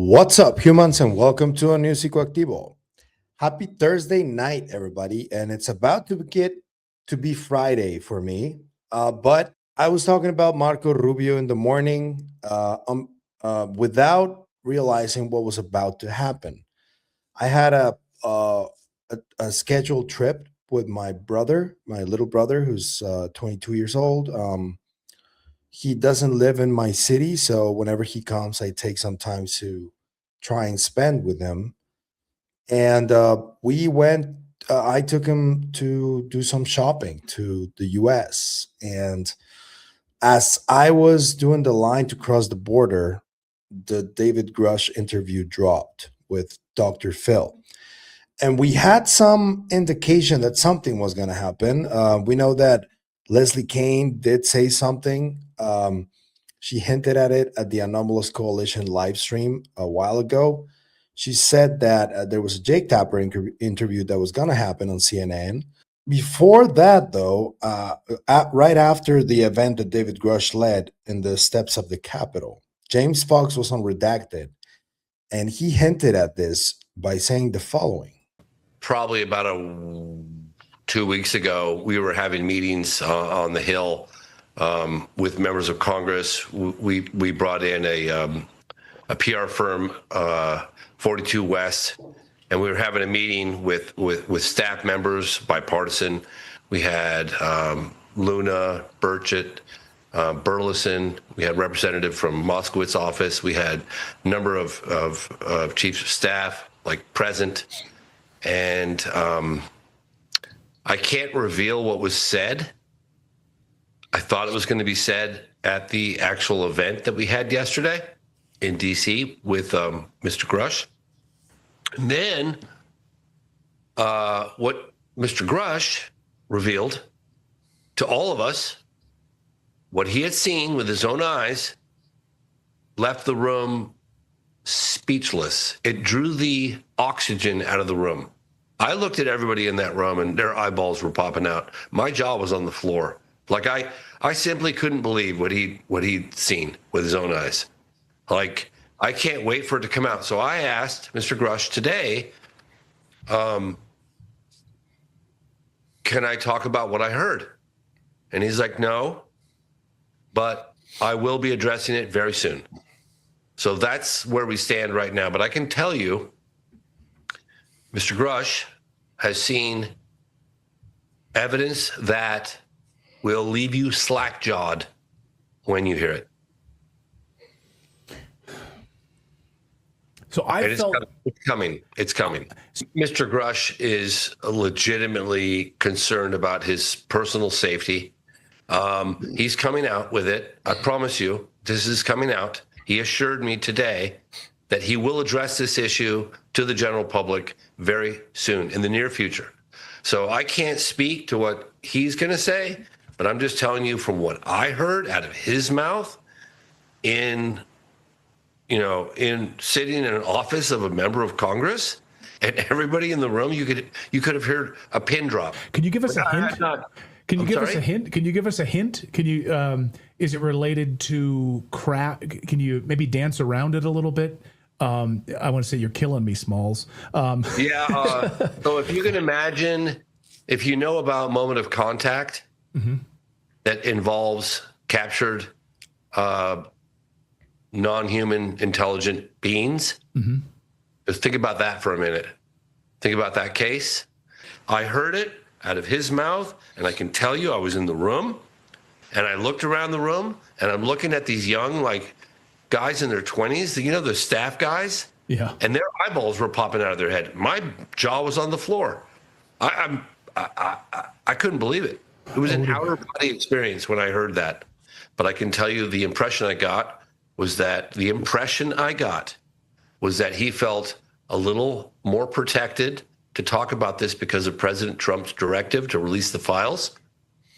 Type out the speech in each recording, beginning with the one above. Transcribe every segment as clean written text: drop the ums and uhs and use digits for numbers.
What's up, humans, and welcome to a new Psicoactivo. Happy Thursday night, everybody, and it's about to get to be Friday for me. But I was talking about Marco Rubio in the morning without realizing what was about to happen. I had a scheduled trip with my brother, my little brother, who's 22 years old. He doesn't live in my city, so whenever he comes, I take some time to try and spend with him. And we went. I took him to do some shopping to the U.S. And as I was doing the line to cross the border, the David Grusch interview dropped with Dr. Phil. And we had some indication that something was going to happen. We know that Leslie Kane did say something. She hinted at it at the Anomalous Coalition live stream a while ago. She said that there was a Jake Tapper interview that was going to happen on CNN. Before that, though, right after the event that David Grusch led in the steps of the Capitol, James Fox was on Redacted, and he hinted at this by saying the following. Probably about 2 weeks ago, we were having meetings on the Hill with members of Congress. We brought in a PR firm, 42 West, and we were having a meeting with staff members, bipartisan. We had Luna, Burchett, Burleson. We had representative from Moskowitz office. We had a number of chiefs of staff present. And I can't reveal what was said. I thought it was going to be said at the actual event that we had yesterday in D.C. with Mr. Grusch. And then what Mr. Grusch revealed to all of us, what he had seen with his own eyes, left the room speechless. It drew the oxygen out of the room. I looked at everybody in that room and their eyeballs were popping out. My jaw was on the floor. I simply couldn't believe what he'd seen with his own eyes. I can't wait for it to come out. So I asked Mr. Grusch today, can I talk about what I heard? And he's like, no, but I will be addressing it very soon. So that's where we stand right now. But I can tell you, Mr. Grusch has seen evidence that will leave you slack-jawed when you hear it. So it's coming. It's coming. Mr. Grusch is legitimately concerned about his personal safety. He's coming out with it. I promise you, this is coming out. He assured me today that he will address this issue to the general public very soon, in the near future. So I can't speak to what he's going to say, but I'm just telling you from what I heard out of his mouth in sitting in an office of a member of Congress, and everybody in the room, you could have heard a pin drop. Can you give us a hint? Can you give us a hint? Can you give us a hint? Can you? Is it related to crap? Can you maybe dance around it a little bit? I want to say you're killing me, Smalls. So if you can imagine, if you know about moment of contact that involves captured non-human intelligent beings, just think about that for a minute. Think about that case. I heard it out of his mouth, and I can tell you I was in the room, and I looked around the room, and I'm looking at these young, guys in their 20s, the staff guys, and their eyeballs were popping out of their head. My jaw was on the floor. I couldn't believe it. It was an outer body experience when I heard that. But I can tell you the impression I got was that he felt a little more protected to talk about this because of President Trump's directive to release the files.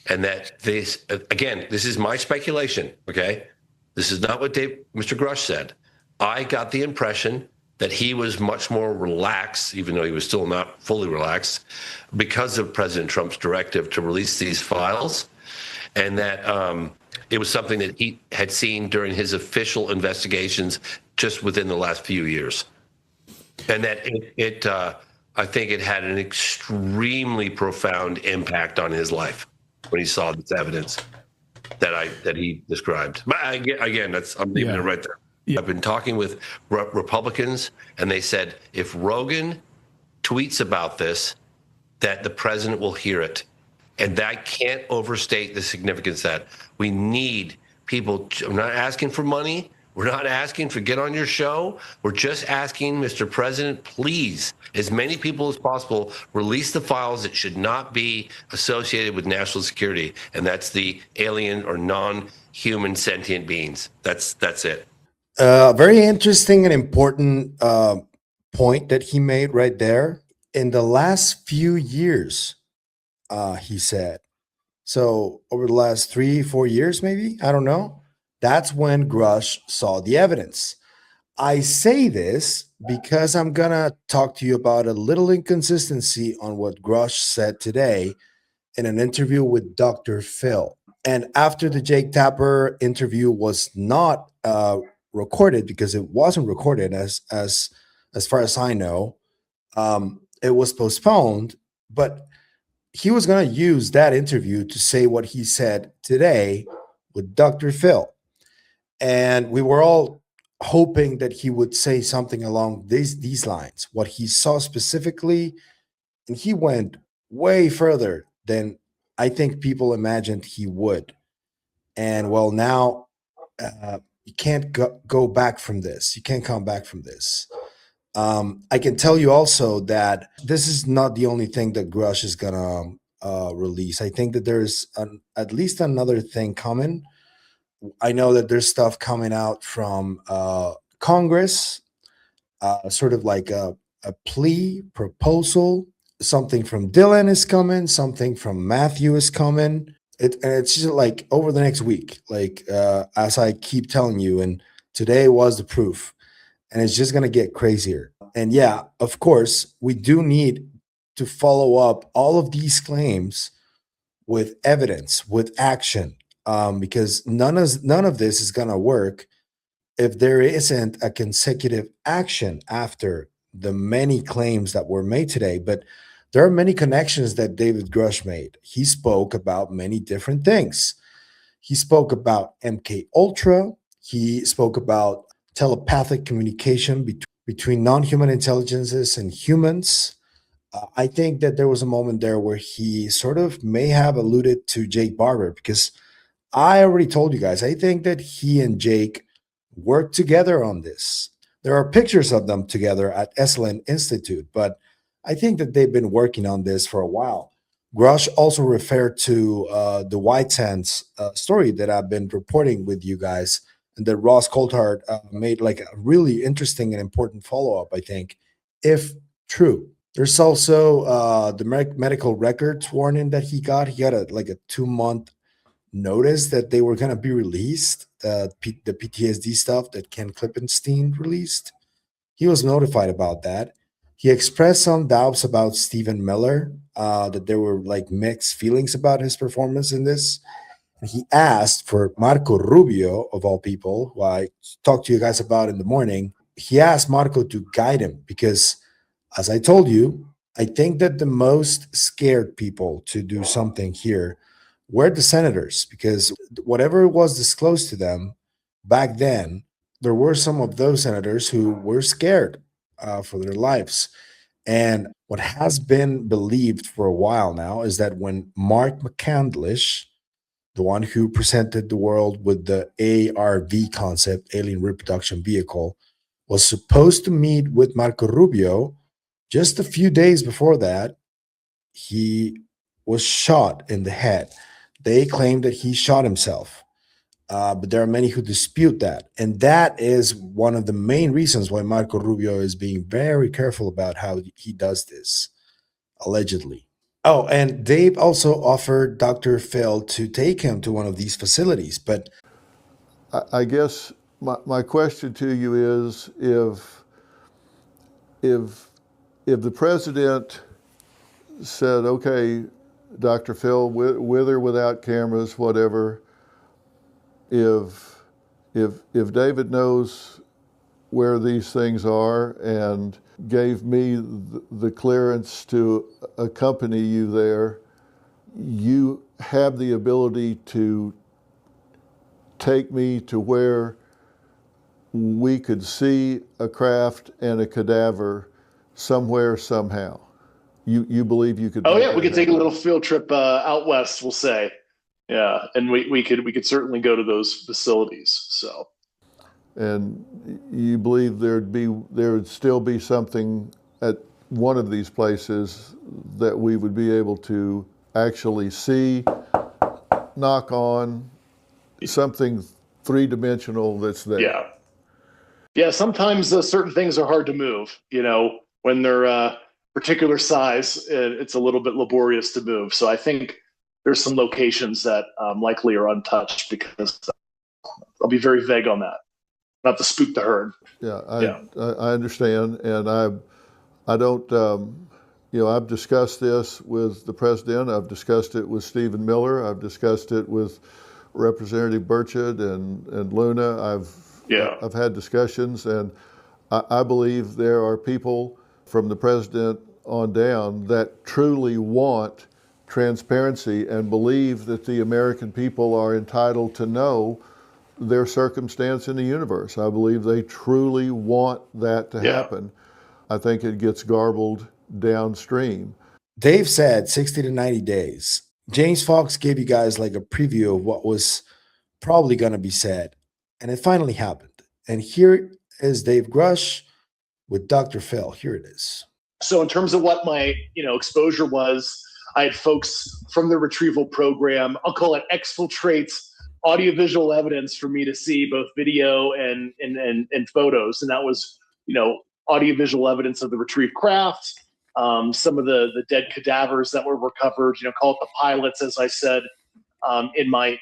And that this is my speculation, okay? This is not what Mr. Grusch said. I got the impression that he was much more relaxed, even though he was still not fully relaxed, because of President Trump's directive to release these files, and that it was something that he had seen during his official investigations just within the last few years. And that I think it had an extremely profound impact on his life when he saw this evidence that he described. But again, I'm leaving it right there. Yeah. I've been talking with Republicans, and they said if Rogan tweets about this, that the president will hear it. And that can't overstate the significance that we need people. I'm not asking for money. We're not asking for get on your show. We're just asking, Mr. President, please, as many people as possible, release the files that should not be associated with national security. And that's the alien or non-human sentient beings. That's it. Very interesting and important point that he made right there. In the last few years, he said, so over the last 3-4 years, maybe, I don't know, that's when Grusch saw the evidence. I say this because I'm going to talk to you about a little inconsistency on what Grusch said today in an interview with Dr. Phil. And after the Jake Tapper interview was not recorded, because it wasn't recorded as far as I know, it was postponed, but he was going to use that interview to say what he said today with Dr. Phil. And we were all hoping that he would say something along these lines, what he saw specifically. And he went way further than I think people imagined he would. And well, now you can't go back from this. You can't come back from this. I can tell you also that this is not the only thing that Grusch is gonna release. I think that there's at least another thing coming. I know that there's stuff coming out from Congress, sort of like a plea proposal. Something from Dylan is coming. Something from Matthew is coming. And it's just like over the next week, like as I keep telling you, and today was the proof. And it's just going to get crazier. And yeah, of course, we do need to follow up all of these claims with evidence, with action, because none of this is going to work if there isn't a consecutive action after the many claims that were made today. But there are many connections that David Grusch made. He spoke about many different things. He spoke about MK Ultra. He spoke about telepathic communication between non-human intelligences and humans. I think that there was a moment there where he sort of may have alluded to Jake Barber, because I already told you guys, I think that he and Jake worked together on this. There are pictures of them together at Esalen Institute, but I think that they've been working on this for a while. Grusch also referred to the White Sands story that I've been reporting with you guys, and that Ross Coulthard made like a really interesting and important follow-up, I think, if true. There's also the medical records warning that he got. He got a 2-month notice that they were going to be released, the PTSD stuff that Ken Klippenstein released. He was notified about that. He expressed some doubts about Stephen Miller, that there were like mixed feelings about his performance in this. He asked for Marco Rubio, of all people, who I talked to you guys about in the morning. He asked Marco to guide him because, as I told you, I think that the most scared people to do something here were the senators, because whatever was disclosed to them back then, there were some of those senators who were scared for their lives. And what has been believed for a while now is that when Mark McCandlish, the one who presented the world with the ARV concept, Alien Reproduction Vehicle, was supposed to meet with Marco Rubio, just a few days before that, he was shot in the head. They claim that he shot himself, but there are many who dispute that. And that is one of the main reasons why Marco Rubio is being very careful about how he does this, allegedly. Oh, and Dave also offered Dr. Phil to take him to one of these facilities, but I guess my question to you is, if the president said, okay, Dr. Phil, with or without cameras, whatever, if David knows where these things are and gave me the clearance to accompany you there, you have the ability to take me to where we could see a craft and a cadaver somewhere, somehow. You believe you could? Oh yeah, we could take a little field trip out west, we'll say. Yeah, and we could certainly go to those facilities. So. And you believe there would still be something at one of these places that we would be able to actually see, knock on, something three-dimensional that's there. Yeah. Yeah, sometimes certain things are hard to move. When they're particular size, it's a little bit laborious to move. So I think there's some locations that likely are untouched, because I'll be very vague on that. Not to spook the herd. Yeah, I understand, and I don't. I've discussed this with the president. I've discussed it with Stephen Miller. I've discussed it with Representative Burchett and Luna. I've had discussions, and I believe there are people from the president on down that truly want transparency and believe that the American people are entitled to know their circumstance in the universe. I believe they truly want that to happen. I think it gets garbled downstream. Dave said 60 to 90 days. James Fox gave you guys like a preview of what was probably going to be said, and it finally happened. And here is Dave Grusch with Dr. Phil. Here it is. So in terms of what my exposure was, I had folks from the retrieval program, I'll call it exfiltrates, audiovisual evidence for me to see, both video and photos. And that was, audiovisual evidence of the retrieved craft, some of the dead cadavers that were recovered, call it the pilots, as I said in my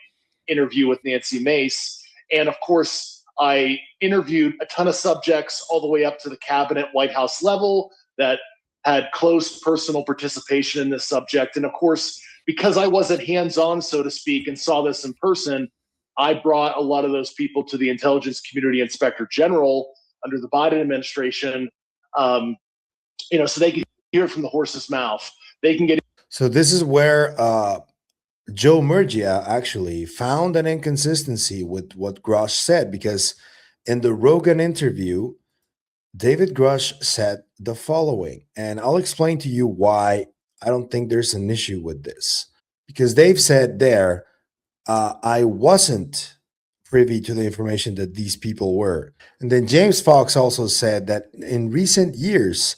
interview with Nancy Mace. And of course, I interviewed a ton of subjects all the way up to the cabinet, White House level that had close personal participation in this subject. And of course, because I wasn't hands-on, so to speak, and saw this in person, I brought a lot of those people to the Intelligence Community Inspector General under the Biden administration, so they can hear it from the horse's mouth. They can get. So this is where Joe Murgia actually found an inconsistency with what Grusch said, because in the Rogan interview, David Grusch said the following, and I'll explain to you why I don't think there's an issue with this. Because Dave said there, I wasn't privy to the information that these people were. And then James Fox also said that in recent years,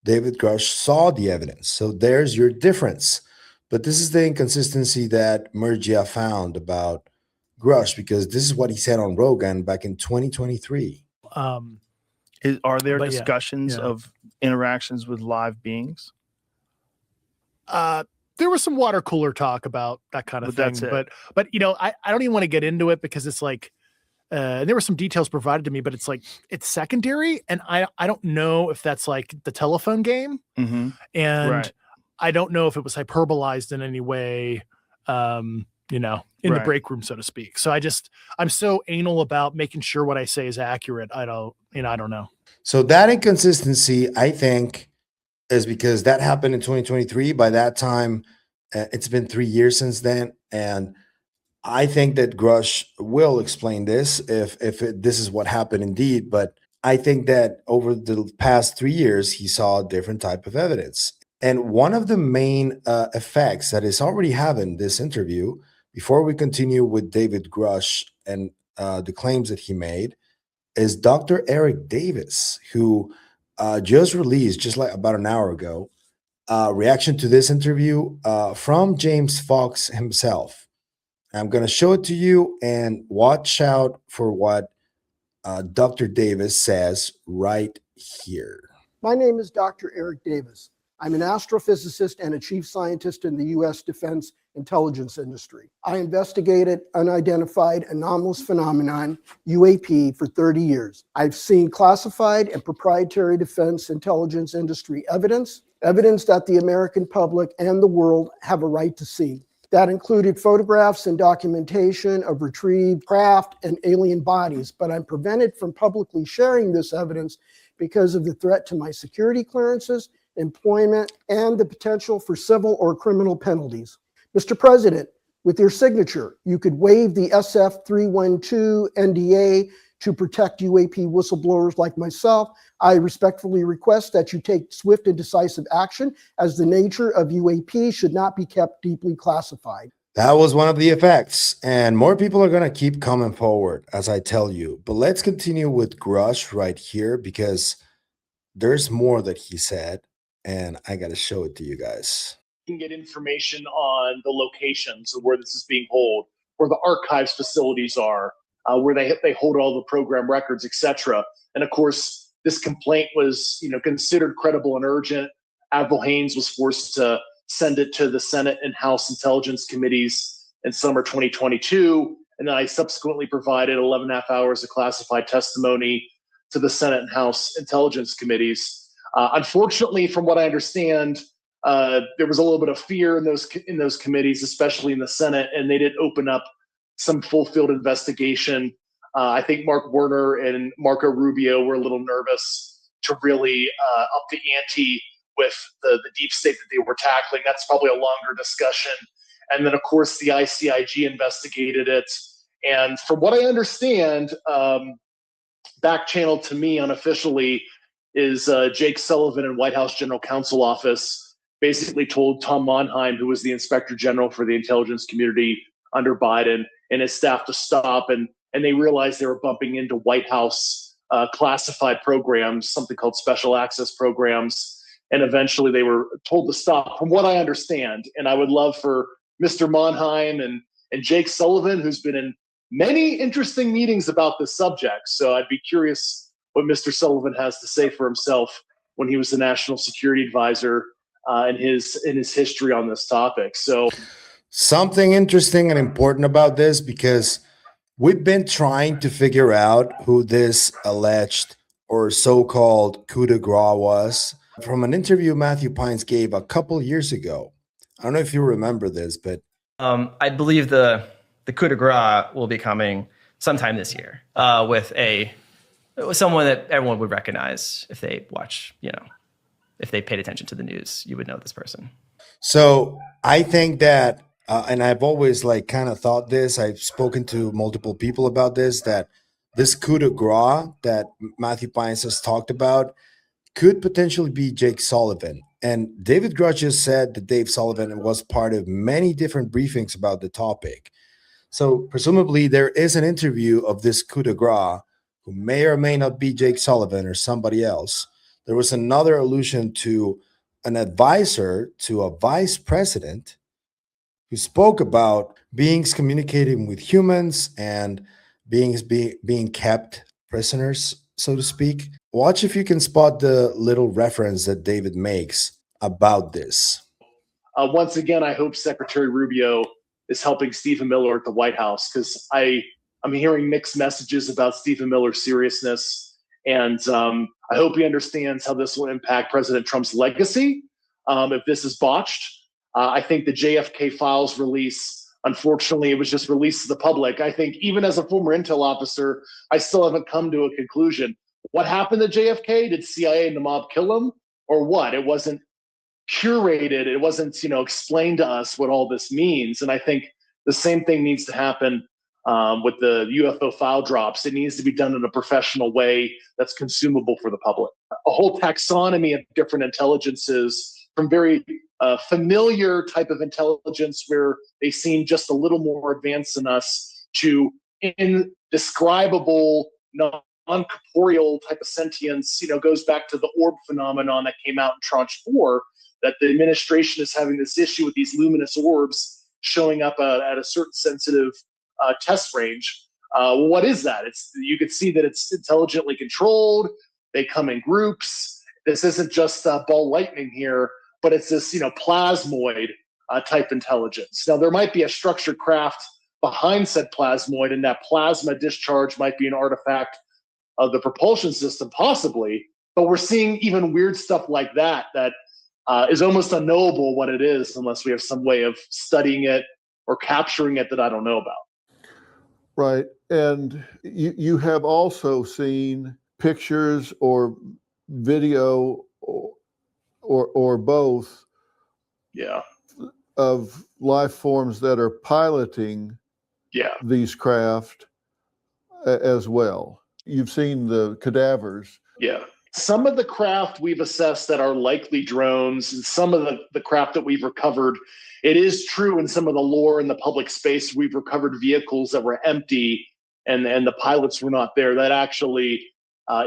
David Grusch saw the evidence. So there's your difference. But this is the inconsistency that Murgia found about Grusch, because this is what he said on Rogan back in 2023. Are there discussions of interactions with live beings? There was some water cooler talk about that kind of thing, but I don't even want to get into it, because it's like there were some details provided to me, but it's like it's secondary, and I don't know if that's like the telephone game, and I don't know if it was hyperbolized in any way, in the break room, so to speak. So I'm so anal about making sure what I say is accurate. I don't know. So that inconsistency, I think, is because that happened in 2023. By that time, it's been 3 years since then. And I think that Grusch will explain this if this is what happened indeed. But I think that over the past 3 years, he saw a different type of evidence. And one of the main effects that is already having this interview, before we continue with David Grusch and the claims that he made, is Dr. Eric Davis, who just released, just like about an hour ago, reaction to this interview from James Fox himself. I'm going to show it to you, and watch out for what Dr. Davis says right here. My name is Dr. Eric Davis. I'm an astrophysicist and a chief scientist in the U.S. Defense Intelligence Industry. I investigated unidentified anomalous phenomenon, UAP, for 30 years. I've seen classified and proprietary defense intelligence industry evidence that the American public and the world have a right to see. That included photographs and documentation of retrieved craft and alien bodies, but I'm prevented from publicly sharing this evidence because of the threat to my security clearances, employment, and the potential for civil or criminal penalties. Mr. President, with your signature, you could waive the SF-312 NDA to protect UAP whistleblowers like myself. I respectfully request that you take swift and decisive action, as the nature of UAP should not be kept deeply classified. That was one of the effects, and more people are going to keep coming forward, as I tell you. But let's continue with Grusch right here, because there's more that he said, and I got to show it to you guys. You can get information on the locations of where this is being held, where the archives facilities are, where they hold all the program records, etc. And of course, this complaint was, considered credible and urgent. Admiral Haynes was forced to send it to the Senate and House Intelligence Committees in summer 2022. And then I subsequently provided 11.5 hours of classified testimony to the Senate and House Intelligence Committees. Unfortunately, from what I understand, there was a little bit of fear in those committees, especially in the Senate, and they didn't open up some full-field investigation. I think Mark Werner and Marco Rubio were a little nervous to really up the ante with the deep state that they were tackling. That's probably a longer discussion. And then, of course, the ICIG investigated it. And from what I understand, back channeled to me unofficially is Jake Sullivan in White House General Counsel Office basically told Tom Monheim, who was the Inspector General for the intelligence community under Biden, and his staff to stop. And they realized they were bumping into White House classified programs, something called special access programs. And eventually they were told to stop, from what I understand. And I would love for Mr. Monheim and Jake Sullivan, who's been in many interesting meetings about this subject. So I'd be curious what Mr. Sullivan has to say for himself when he was the National Security Advisor in his history on this topic. So something interesting and important about this, because we've been trying to figure out who this alleged or so-called coup de grace was, from an interview Matthew Pines gave a couple years ago. I don't know if you remember this, but I believe the coup de grace will be coming sometime this year with someone that everyone would recognize if they watch, if they paid attention to the news, you would know this person. So I think that, and I've always kind of thought this, I've spoken to multiple people about this, that this coup de grace that Matthew Pines has talked about could potentially be Jake Sullivan. And David Grusch just said that Dave Sullivan was part of many different briefings about the topic. So presumably there is an interview of this coup de grace who may or may not be Jake Sullivan or somebody else. There was another allusion to an advisor to a vice president who spoke about beings communicating with humans and beings being kept prisoners, so to speak. Watch if you can spot the little reference that David makes about this. Once again, I hope Secretary Rubio is helping Stephen Miller at the White House, because I'm hearing mixed messages about Stephen Miller's seriousness. And I hope he understands how this will impact President Trump's legacy if this is botched. I think the JFK files release, unfortunately, it was just released to the public. I think even as a former intel officer, I still haven't come to a conclusion. What happened to JFK? Did CIA and the mob kill him, or what? It wasn't curated. It wasn't, explained to us what all this means. And I think the same thing needs to happen with the UFO file drops. It needs to be done in a professional way that's consumable for the public. A whole taxonomy of different intelligences, from very familiar type of intelligence where they seem just a little more advanced than us, to indescribable, non-corporeal type of sentience, goes back to the orb phenomenon that came out in Tranche 4, that the administration is having this issue with these luminous orbs showing up at a certain sensitive test range. What is that? You could see that it's intelligently controlled. They come in groups. This isn't just ball lightning here, but it's this, plasmoid type intelligence. Now, there might be a structured craft behind said plasmoid, and that plasma discharge might be an artifact of the propulsion system, possibly. But we're seeing even weird stuff like that is almost unknowable what it is unless we have some way of studying it or capturing it that I don't know about. Right. And you have also seen pictures or video or both of life forms that are piloting these craft as well. You've seen the cadavers. Yeah. Some of the craft we've assessed that are likely drones, and some of the craft that we've recovered, it is true in some of the lore in the public space, we've recovered vehicles that were empty and the pilots were not there. That actually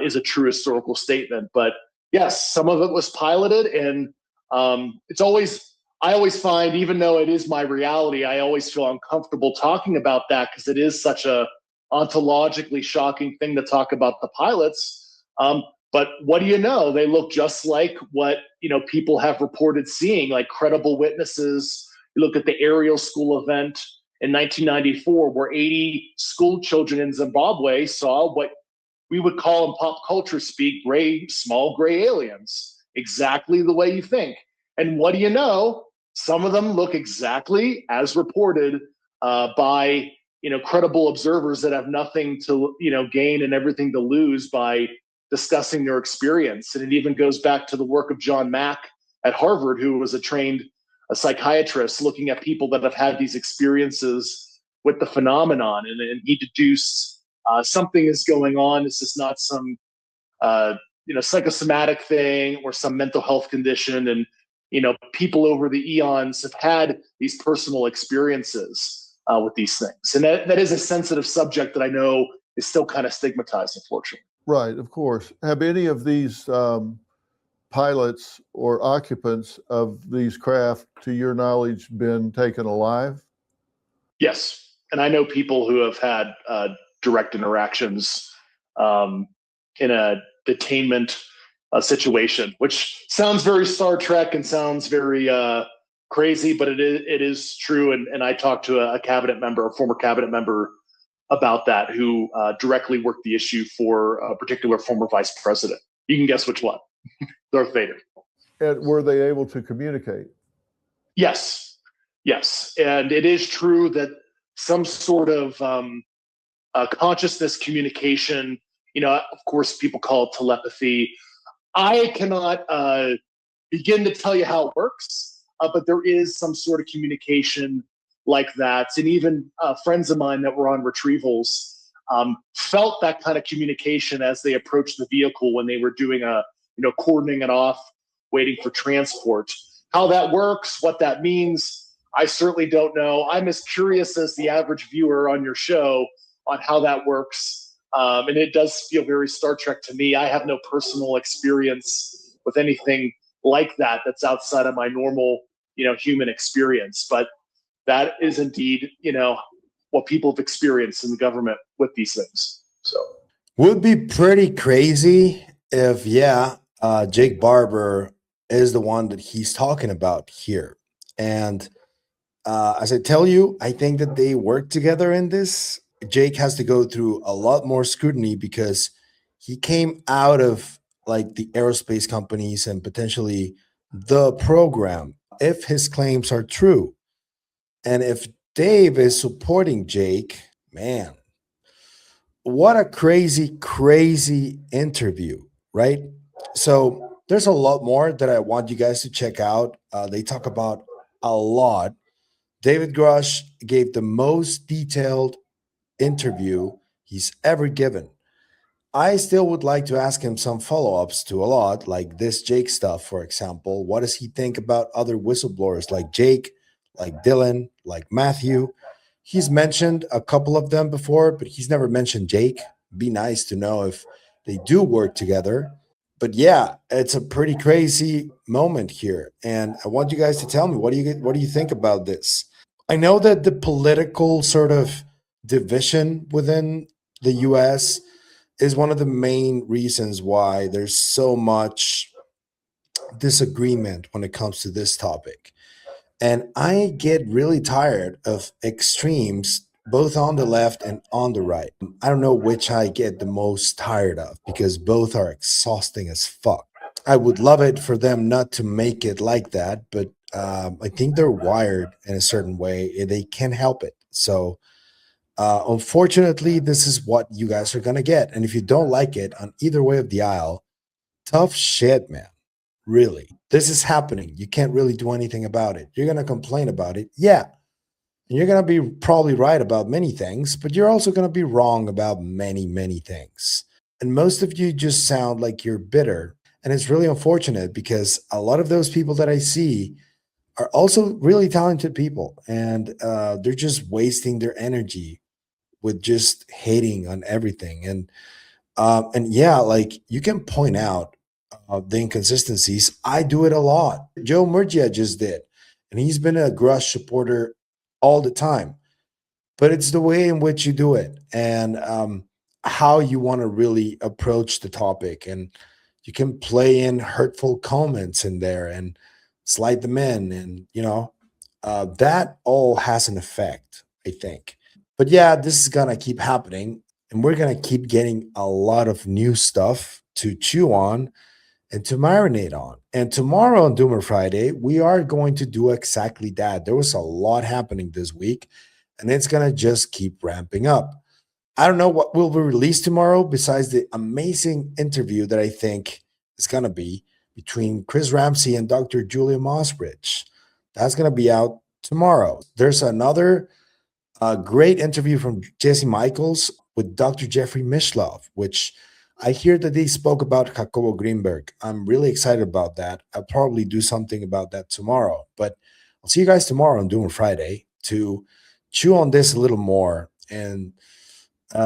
is a true historical statement. But yes, some of it was piloted, and I always find, even though it is my reality, I always feel uncomfortable talking about that because it is such a ontologically shocking thing to talk about the pilots. But what do you know? They look just like what, people have reported seeing, like credible witnesses. You look at the Ariel School event in 1994, where 80 school children in Zimbabwe saw what we would call in pop culture speak small gray aliens, exactly the way you think. And what do you know? Some of them look exactly as reported by credible observers that have nothing to gain and everything to lose by discussing their experience. And it even goes back to the work of John Mack at Harvard, who was a psychiatrist looking at people that have had these experiences with the phenomenon, and he deduced something is going on. This is not some psychosomatic thing or some mental health condition. And people over the eons have had these personal experiences with these things. And that is a sensitive subject that I know is still kind of stigmatized, unfortunately. Right, of course. Have any of these pilots or occupants of these craft, to your knowledge, been taken alive? Yes. And I know people who have had direct interactions in a detainment situation, which sounds very Star Trek and sounds very crazy, but it is true. And I talked to a former cabinet member about that, who directly worked the issue for a particular former vice president. You can guess which one. Darth Vader. And were they able to communicate? Yes. And it is true that some sort of consciousness communication, of course, people call it telepathy. I cannot begin to tell you how it works, but there is some sort of communication like that. And even friends of mine that were on retrievals felt that kind of communication as they approached the vehicle when they were doing cordoning it off, waiting for transport. How that works, what that means, I certainly don't know. I'm as curious as the average viewer on your show on how that works. And it does feel very Star Trek to me. I have no personal experience with anything like that that's outside of my normal, human experience. But that is indeed, what people have experienced in the government with these things. So would be pretty crazy if, Jake Barber is the one that he's talking about here. And as I tell you, I think that they work together in this. Jake has to go through a lot more scrutiny because he came out of like the aerospace companies and potentially the program, if his claims are true. And if Dave is supporting Jake, man, what a crazy, crazy interview, right? So there's a lot more that I want you guys to check out. They talk about a lot. David Grusch gave the most detailed interview he's ever given. I still would like to ask him some follow-ups to a lot, like this Jake stuff, for example. What does he think about other whistleblowers like Jake, like Dylan, like Matthew? He's mentioned a couple of them before, but he's never mentioned Jake. Be nice to know if they do work together. But yeah, it's a pretty crazy moment here. And I want you guys to tell me, what do you think about this? I know that the political sort of division within the US is one of the main reasons why there's so much disagreement when it comes to this topic. And I get really tired of extremes, both on the left and on the right. I don't know which I get the most tired of because both are exhausting as fuck. I would love it for them not to make it like that, but I think they're wired in a certain way and they can't help it. So unfortunately, this is what you guys are gonna get. And if you don't like it on either way of the aisle, tough shit, man. Really, this is happening. You can't really do anything about it. You're gonna complain about it, yeah. And you're gonna be probably right about many things, but you're also gonna be wrong about many, many things. And most of you just sound like you're bitter. And it's really unfortunate because a lot of those people that I see are also really talented people, and they're just wasting their energy with just hating on everything. And yeah, like you can point out the inconsistencies. I do it a lot. Joe Murgia just did, and he's been a Grusch supporter all the time. But it's the way in which you do it, and how you want to really approach the topic. And you can play in hurtful comments in there and slide them in, and that all has an effect, I think. But yeah, this is gonna keep happening, and we're gonna keep getting a lot of new stuff to chew on and to marinate on. And tomorrow on Doomer Friday, we are going to do exactly that. There was a lot happening this week, and it's gonna just keep ramping up. I don't know what will be released tomorrow besides the amazing interview that I think is gonna be between Chris Ramsey and Dr. Julia Mossbridge. That's gonna be out tomorrow. There's another great interview from Jesse Michaels with Dr. Jeffrey Mishlove, which I hear that they spoke about Jacobo Greenberg. I'm really excited about that. I'll probably do something about that tomorrow. But I'll see you guys tomorrow on Doom Friday to chew on this a little more and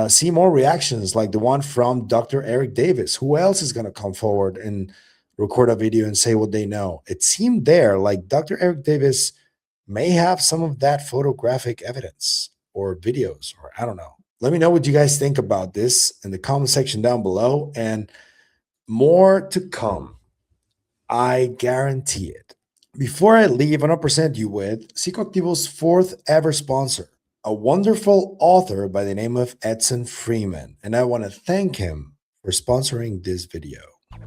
see more reactions like the one from Dr. Eric Davis. Who else is going to come forward and record a video and say what they know? It seemed there like Dr. Eric Davis may have some of that photographic evidence or videos, or I don't know. Let me know what you guys think about this in the comment section down below, and more to come. I guarantee it. Before I leave, I want to present you with Psicoactivo's 4th ever sponsor, a wonderful author by the name of Edson Freeman, and I want to thank him for sponsoring this video.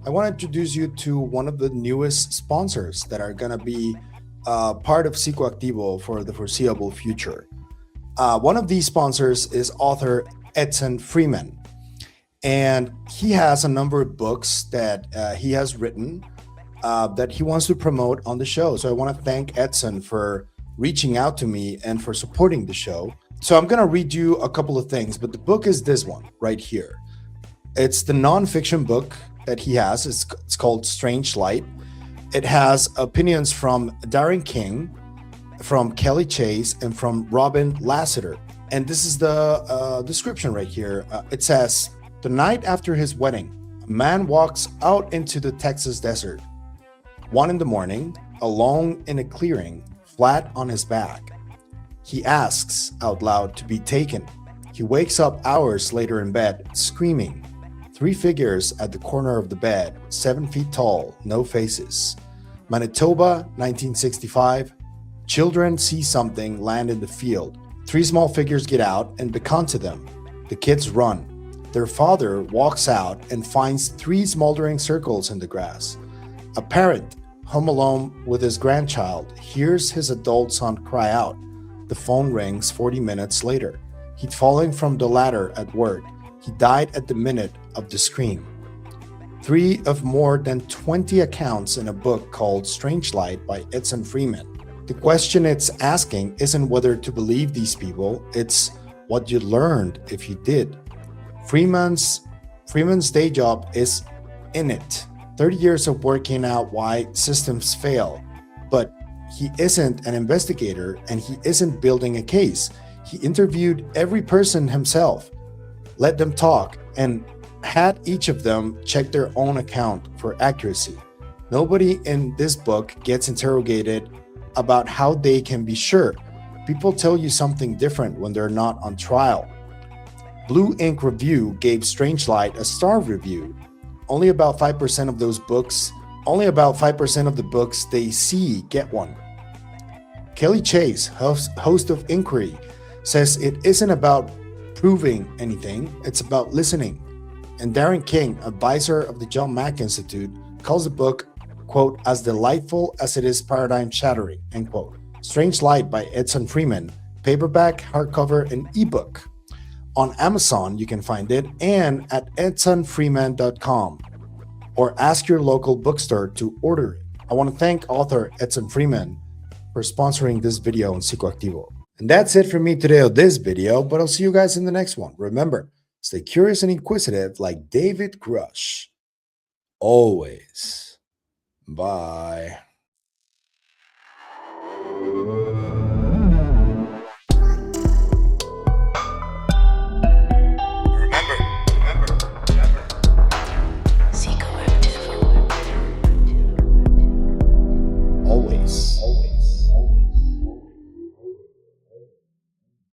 I want to introduce you to one of the newest sponsors that are going to be part of Psicoactivo for the foreseeable future. One of these sponsors is author Edson Freeman, and he has a number of books that he has written that he wants to promote on the show. So I want to thank Edson for reaching out to me and for supporting the show. So I'm going to read you a couple of things, but the book is this one right here. It's the nonfiction book that he has. It's called Strange Light. It has opinions from Darren King, from Kelly Chase, and from Robin Lasseter. And this is the description right here. It says, the night after his wedding, a man walks out into the Texas desert. 1 a.m, alone in a clearing, flat on his back. He asks out loud to be taken. He wakes up hours later in bed, screaming. 3 figures at the corner of the bed, 7 feet tall, no faces. Manitoba, 1965. Children see something land in the field. 3 small figures get out and beckon to them. The kids run. Their father walks out and finds 3 smoldering circles in the grass. A parent, home alone with his grandchild, hears his adult son cry out. The phone rings 40 minutes later. He'd fallen from the ladder at work. He died at the minute of the scream. 3 of more than 20 accounts in a book called Strange Light by Edson Freeman. The question it's asking isn't whether to believe these people, it's what you learned if you did. Freeman's day job is in it. 30 years of working out why systems fail. But he isn't an investigator and he isn't building a case. He interviewed every person himself, let them talk, and had each of them check their own account for accuracy. Nobody in this book gets interrogated about how they can be sure. People tell you something different when they're not on trial. Blue Ink Review gave Strange Light a star review. Only about 5% of the books they see get one. Kelly Chase, host of Inquiry, says it isn't about proving anything, it's about listening. And Darren King, advisor of the John Mack Institute, calls the book quote, as delightful as it is paradigm shattering, end quote. Strange Light by Edson Freeman, paperback, hardcover, and ebook. On Amazon, you can find it, and at edsonfreeman.com, or ask your local bookstore to order it. I want to thank author Edson Freeman for sponsoring this video on Psicoactivo. And that's it for me today on this video, but I'll see you guys in the next one. Remember, stay curious and inquisitive like David Grusch. Always. Bye.